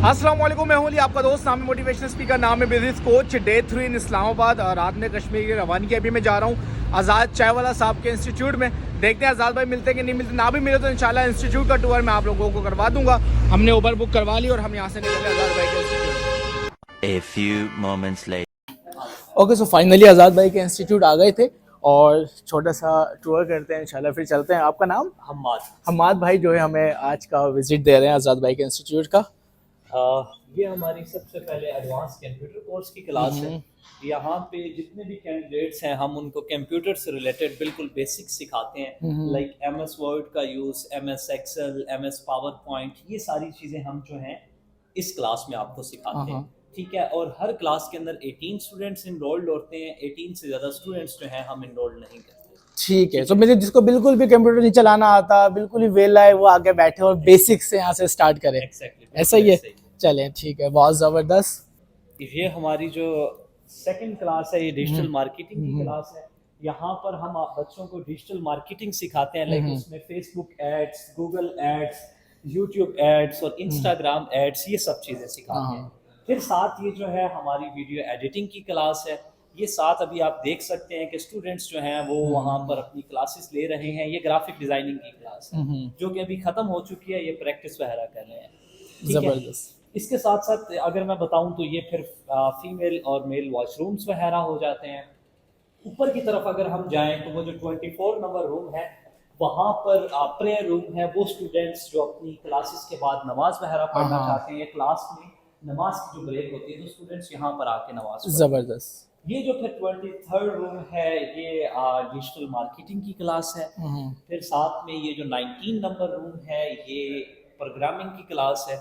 अस्सलाम वालेकुम, मैं हूं अली, आपका दोस्त। नाम है मोटिवेशनल स्पीकर, नाम है बिजनेस कोच। डे 3 इन इस्लामाबाद और रात में कश्मीर की रवानी की। अभी मैं जा रहा हूं आज़ाद चाय वाला साहब के इंस्टीट्यूट में। देखते हैं आज़ाद भाई मिलते हैं कि नहीं मिलते। ना भी मिले तो इंशाल्लाह इंस्टीट्यूट का टूर मैं आप लोगों को करवा दूंगा। हमने उबर बुक करवा ली और हम यहाँ से निकले आज़ाद भाई के institute. A few moments later. Okay, so finally Azad भाई के इंस्टीट्यूट आ गए थे और छोटा सा टूर करते हैं इंशाल्लाह, फिर चलते हैं। आपका नाम? हम्माद भाई जो है हमें आज का विजिट दे रहे हैं आज़ाद भाई के इंस्टीट्यूट का। ये हमारी सबसे पहले एडवांस कंप्यूटर कोर्स की क्लास है। यहाँ पे जितने भी कैंडिडेट्स हैं हम उनको कंप्यूटर से रिलेटेड बिल्कुल बेसिक सिखाते हैं, लाइक MS वर्ड का use, MS Excel, MS PowerPoint, ये सारी चीज़ें हम जो हैं इस क्लास में आपको सिखाते हैं। ठीक है, और हर क्लास के अंदर 18 स्टूडेंट्स इनरोल्ड होते हैं। 18 से ज़्यादा स्टूडेंट्स जो हैं हम इनरोल्ड नहीं करते। ठीक है, तो मेरे जिसको बिल्कुल भी कंप्यूटर नहीं चलाना आता, बिल्कुल ही वेला है, वो आगे बैठे और बेसिक से यहाँ से स्टार्ट करें। ऐसा ही है। चलें, ठीक है, बहुत ज़बरदस्त। ये हमारी जो सेकंड क्लास है, ये डिजिटल मार्केटिंग की क्लास है। यहाँ पर हम बच्चों को डिजिटल मार्केटिंग सिखाते हैं, लाइक उसमें Facebook ads, Google ads, YouTube ads और इंस्टाग्राम एड्स, ये सब चीज़ें सिखाते हैं। फिर साथ ये जो है हमारी वीडियो एडिटिंग की क्लास है। ये साथ अभी आप देख सकते हैं कि स्टूडेंट्स जो हैं वो वहाँ पर अपनी क्लासेस ले रहे हैं। ये ग्राफिक डिज़ाइनिंग की क्लास है जो कि अभी ख़त्म हो चुकी है, ये प्रैक्टिस वगैरह कर रहे हैं। ज़बरदस्त। इसके साथ साथ अगर मैं बताऊं तो ये फिर फीमेल और मेल वॉशरूम्स वगैरह हो जाते हैं। ऊपर की तरफ अगर हम जाएं तो वो जो 24 नंबर रूम है, वहाँ पर प्रेयर रूम है। वो स्टूडेंट्स जो अपनी क्लासेस के बाद नमाज वगैरह पढ़ना चाहते हैं, क्लास में नमाज की जो ब्रेक होती है तो स्टूडेंट्स यहाँ पर आके नमाज। ज़बरदस्त। ये जो फिर 23rd रूम है, ये डिजिटल मार्केटिंग की क्लास है। फिर साथ में ये जो 19 नंबर रूम है, ये प्रोग्रामिंग की क्लास है।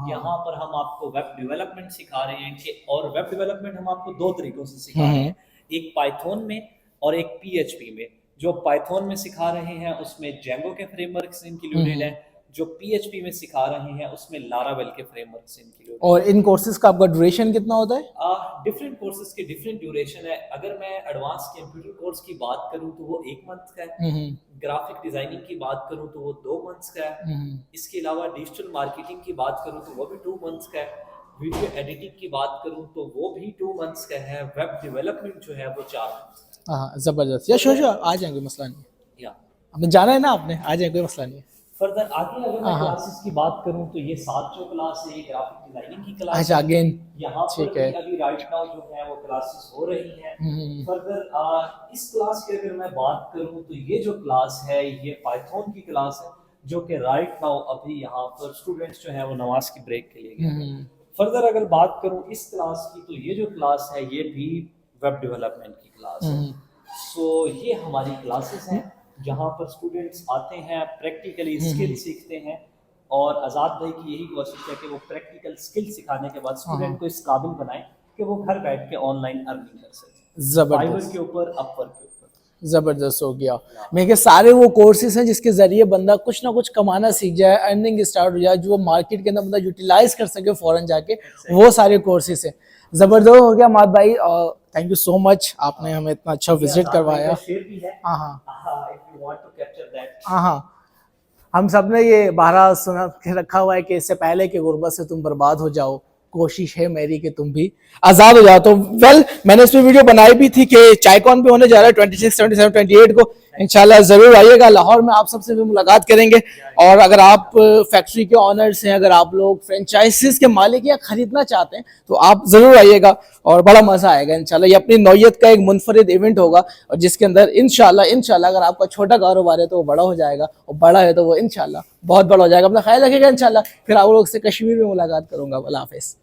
यहाँ पर हम आपको वेब डेवलपमेंट सिखा रहे हैं कि, और वेब डेवलपमेंट हम आपको दो तरीकों से सिखा रहे हैं, एक पाइथन में और एक PHP में। जो पाइथन में सिखा रहे हैं उसमें जेंगो के फ्रेमवर्क्स इंक्लूडेड हैं, जो PHP में सिखा रहे हैं उसमें लारावेल के फ्रेमवर्क्स इंक्लूडेड। और इन कोर्सेज का आपका ड्यूरेशन कितना होता है? डिफरेंट कोर्सेज के डिफरेंट ड्यूरेशन है। अगर मैं एडवांस कंप्यूटर कोर्स की बात करूं तो वो 1 मंथ का है। ग्राफिक डिजाइनिंग की बात करूं तो वो 2 मंथ्स का है। इसके अलावा डिजिटल मार्केटिंग की बात करूं तो वो भी 2 मंथ्स का है। वीडियो एडिटिंग की बात करूं तो वो भी 2 मंथ्स का है। वेब डेवलपमेंट जो है वो 4 मंथ्स का है। हाँ, ज़बरदस्त। या शोशो आ जाएंगे, मसला नहीं है। या अब जाना है ना आपने, आ जाए, कोई मसला नहीं है। फर्दर आगे अगर मैं क्लासेस की बात करूं तो ये 7 जो क्लास है, ये ग्राफिक डिजाइनिंग की क्लास अच्छा, अगेन यहाँ पर भी अभी राइट नाउ जो है वो क्लासेस हो रही हैं। फर्दर इस क्लास की अगर मैं बात करूं तो ये जो क्लास है ये पाइथन की क्लास है, जो कि राइट नाउ अभी यहाँ पर स्टूडेंट्स जो है वो नमाज की ब्रेक के लिए गए। फर्दर अगर बात करूं इस क्लास की तो ये जो क्लास है ये भी वेब डेवलपमेंट की क्लास है। सो ये हमारी क्लासेस हैं जहाँ पर स्टूडेंट्स आते हैं, प्रैक्टिकली स्किल सीखते हैं। और आज़ाद भाई की यही कोशिश है कि वो प्रैक्टिकल स्किल सिखाने के बाद स्टूडेंट को इस काबिल बनाए कि वो घर बैठ के ऑनलाइन अर्निंग कर सके, फाइवर के ऊपर, अपवर्क के ऊपर। ज़बरदस्त हो गया। मेरे सारे वो कोर्सेज हैं जिसके ज़रिए बंदा कुछ ना कुछ कमाना सीख जाए, अर्निंग स्टार्ट हो जाए, जो मार्केट के अंदर बंदा यूटिलाइज कर सके फ़ौरन जाके, वो सारे कोर्सेस हैं। ज़बरदस्त हो गया माद भाई, और थैंक यू सो मच, आपने हमें इतना अच्छा विजिट करवाया। हाँ, हम सब ने ये बहरा सुना के रखा हुआ है कि इससे पहले कि गुर्बत से तुम बर्बाद हो जाओ, कोशिश है मेरी कि तुम भी आज़ाद हो जाओ। तो मैंने इस पर वीडियो बनाई भी थी कि चायकॉन पे होने जा रहा है 26, 27, 28 को। इंशाल्लाह ज़रूर आइएगा। लाहौर में आप सबसे भी मुलाकात करेंगे। और अगर आप फैक्ट्री के ऑनर्स हैं, अगर आप लोग फ्रेंचाइजीज के मालिक या ख़रीदना चाहते हैं तो आप ज़रूर आइएगा और बड़ा मज़ा आएगा इंशाल्लाह। ये अपनी नौयत का एक मुनफरिद इवेंट होगा और जिसके अंदर इंशाल्लाह अगर आपका छोटा कारोबार है तो वो बड़ा हो जाएगा, और बड़ा है तो वो इंशाल्लाह बहुत बड़ा हो जाएगा। अपना ख्याल रखिएगा। इंशाल्लाह फिर आप लोग से कश्मीर में मुलाकात करूँगा। अल्लाह हाफ़िज़।